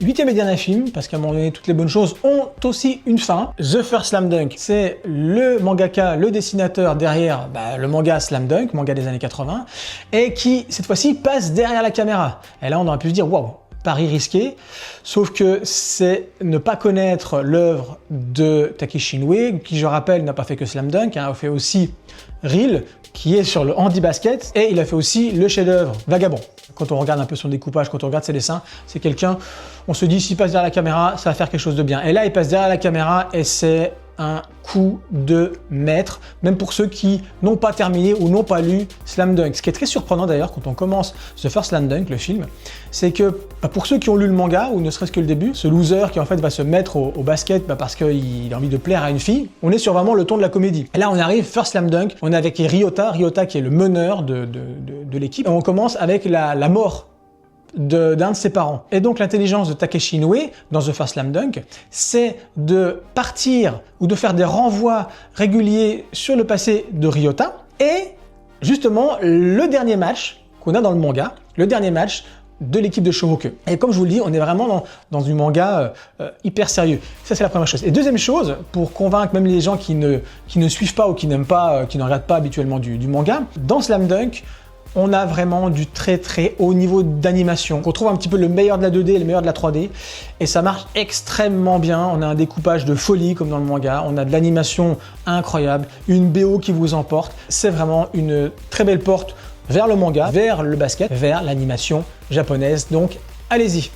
8e et dernier film, parce qu'à un moment donné, toutes les bonnes choses ont aussi une fin. The First Slam Dunk, c'est le mangaka, le dessinateur derrière le manga Slam Dunk, manga des années 80, et qui, cette fois-ci, passe derrière la caméra. Et là, on aurait pu se dire, waouh, pari risqué, sauf que c'est ne pas connaître l'œuvre de Takeshi Inoue, qui, je rappelle, n'a pas fait que Slam Dunk, hein, a fait aussi Reel, qui est sur le handi-basket, et il a fait aussi le chef-d'œuvre Vagabond. Quand on regarde un peu son découpage, quand on regarde ses dessins, c'est quelqu'un, on se dit, s'il passe derrière la caméra, ça va faire quelque chose de bien. Et là, il passe derrière la caméra, et c'est un coup de maître, même pour ceux qui n'ont pas terminé ou n'ont pas lu Slam Dunk. Ce qui est très surprenant d'ailleurs quand on commence The First Slam Dunk, le film, c'est que pour ceux qui ont lu le manga, ou ne serait-ce que le début, ce loser qui en fait va se mettre au basket parce qu'il a envie de plaire à une fille, on est sur vraiment le ton de la comédie. Et là on arrive, First Slam Dunk, on est avec Ryota qui est le meneur de l'équipe, et on commence avec la mort d'un de ses parents. Et donc l'intelligence de Takeshi Inoue dans The First Slam Dunk, c'est de partir ou de faire des renvois réguliers sur le passé de Ryota, et justement le dernier match qu'on a dans le manga, le dernier match de l'équipe de Shohoku. Et comme je vous le dis, on est vraiment dans du manga hyper sérieux. Ça, c'est la première chose. Et deuxième chose, pour convaincre même les gens qui ne suivent pas ou qui n'aiment pas, qui ne regardent pas habituellement du manga, dans Slam Dunk, on a vraiment du très haut niveau d'animation. On trouve un petit peu le meilleur de la 2D et le meilleur de la 3D. Et ça marche extrêmement bien. On a un découpage de folie comme dans le manga. On a de l'animation incroyable. Une BO qui vous emporte. C'est vraiment une très belle porte vers le manga, vers le basket, vers l'animation japonaise. Donc allez-y.